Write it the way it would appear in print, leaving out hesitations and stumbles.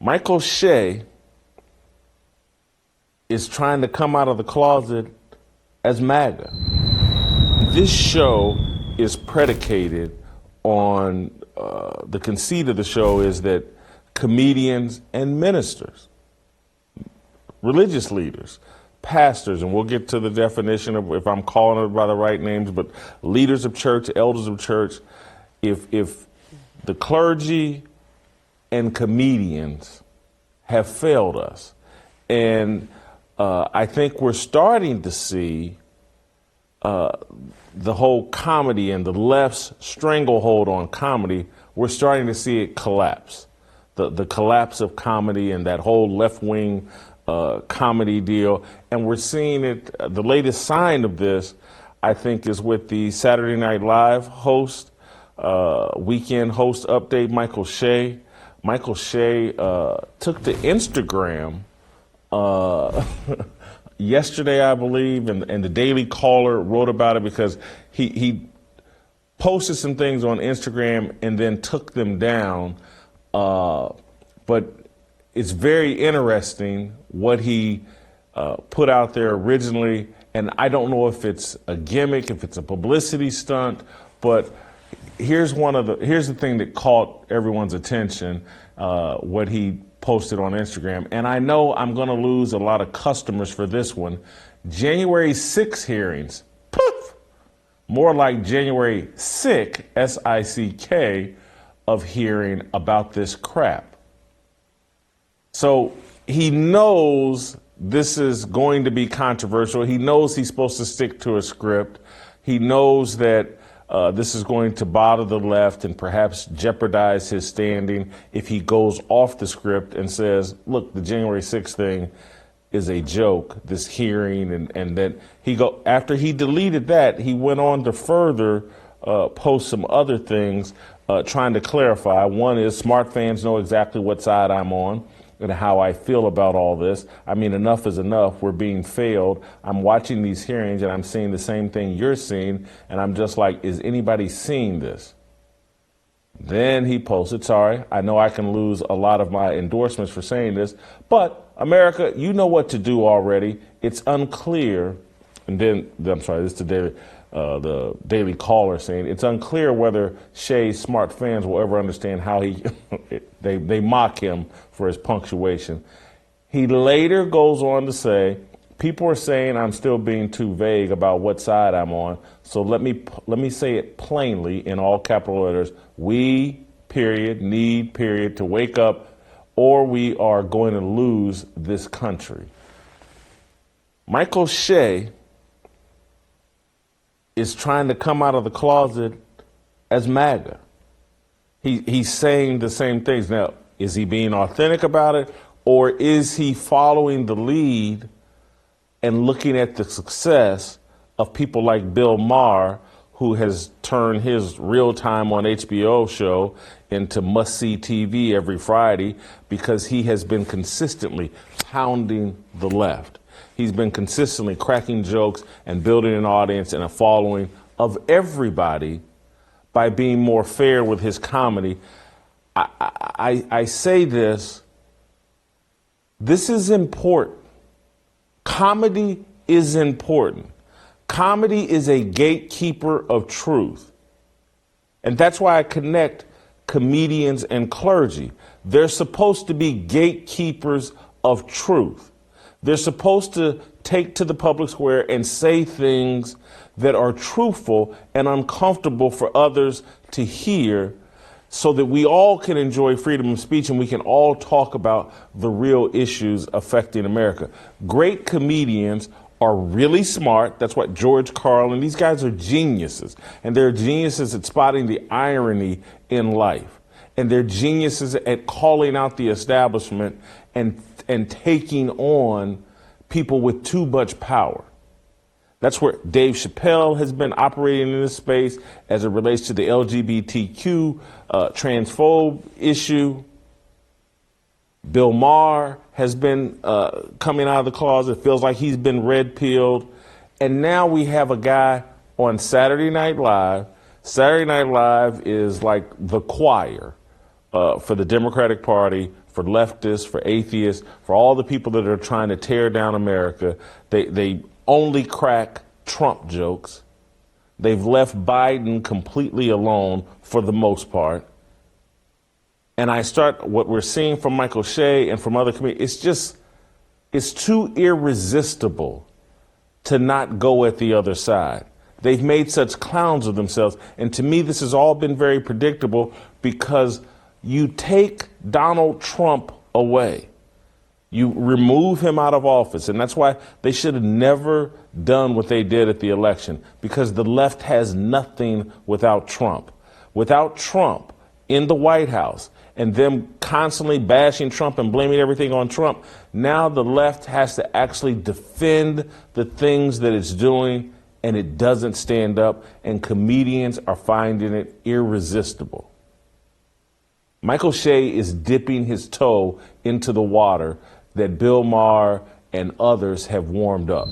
Michael Shea is trying to come out of the closet as MAGA. This show is predicated on the conceit of the show is that comedians and ministers, religious leaders, pastors, and we'll get to the definition of if I'm calling it by the right names, but leaders of church, elders of church, if the clergy and comedians have failed us. And I think we're starting to see the whole comedy and the left's stranglehold on comedy, we're starting to see it collapse. The collapse of comedy and that whole left-wing comedy deal. And we're seeing it, the latest sign of this, I think, is with the Saturday Night Live host, weekend host update, Michael Shea. Michael Shea took to Instagram yesterday, I believe, and the Daily Caller wrote about it because he posted some things on Instagram and then took them down. But it's very interesting what he put out there originally, and I don't know if it's a gimmick, if it's a publicity stunt, but here's the thing that caught everyone's attention, what he posted on Instagram. And I know I'm going to lose a lot of customers for this one. January 6 hearings, poof, more like January sick, S-I-C-K, of hearing about this crap. So he knows this is going to be controversial. He knows he's supposed to stick to a script. He knows that this is going to bother the left and perhaps jeopardize his standing if he goes off the script and says, look, the January 6th thing is a joke, this hearing, and then after he deleted that, he went on to further post some other things trying to clarify. One is smart fans know exactly what side I'm on and how I feel about all this. I mean, enough is enough. We're being failed. I'm watching these hearings and I'm seeing the same thing you're seeing. And I'm just like, is anybody seeing this? Then he posted, sorry, I know I can lose a lot of my endorsements for saying this, but America, you know what to do already. It's unclear. And then, I'm sorry, this is the Daily Caller saying it's unclear whether Shea's smart fans will ever understand how they mock him for his punctuation. He later goes on to say, people are saying I'm still being too vague about what side I'm on, so let me say it plainly in all capital letters. We, need to wake up, or we are going to lose this country. Michael Shea is trying to come out of the closet as MAGA. He's saying the same things. Now, is he being authentic about it, or is he following the lead and looking at the success of people like Bill Maher, who has turned his Real Time on HBO show into must-see TV every Friday because he has been consistently pounding the left. He's been consistently cracking jokes and building an audience and a following of everybody by being more fair with his comedy. I say this is important. Comedy is important. Comedy is a gatekeeper of truth. And that's why I connect comedians and clergy. They're supposed to be gatekeepers of truth. They're supposed to take to the public square and say things that are truthful and uncomfortable for others to hear so that we all can enjoy freedom of speech and we can all talk about the real issues affecting America. Great comedians are really smart. That's what George Carlin, these guys are geniuses. And they're geniuses at spotting the irony in life. And they're geniuses at calling out the establishment and taking on people with too much power. That's where Dave Chappelle has been operating in this space as it relates to the LGBTQ transphobe issue. Bill Maher has been coming out of the closet. Feels like he's been red-pilled. And now we have a guy on Saturday Night Live. Saturday Night Live is like the choir for the Democratic Party for leftists, for atheists, for all the people that are trying to tear down America. They only crack Trump jokes. They've left Biden completely alone for the most part. And what we're seeing from Michael Shea and from other comedians, it's too irresistible to not go at the other side. They've made such clowns of themselves. And to me, this has all been very predictable because you take Donald Trump away. You remove him out of office. And that's why they should have never done what they did at the election, because the left has nothing without Trump. Without Trump in the White House and them constantly bashing Trump and blaming everything on Trump, now the left has to actually defend the things that it's doing, and it doesn't stand up, and comedians are finding it irresistible. Michael Shea is dipping his toe into the water that Bill Maher and others have warmed up.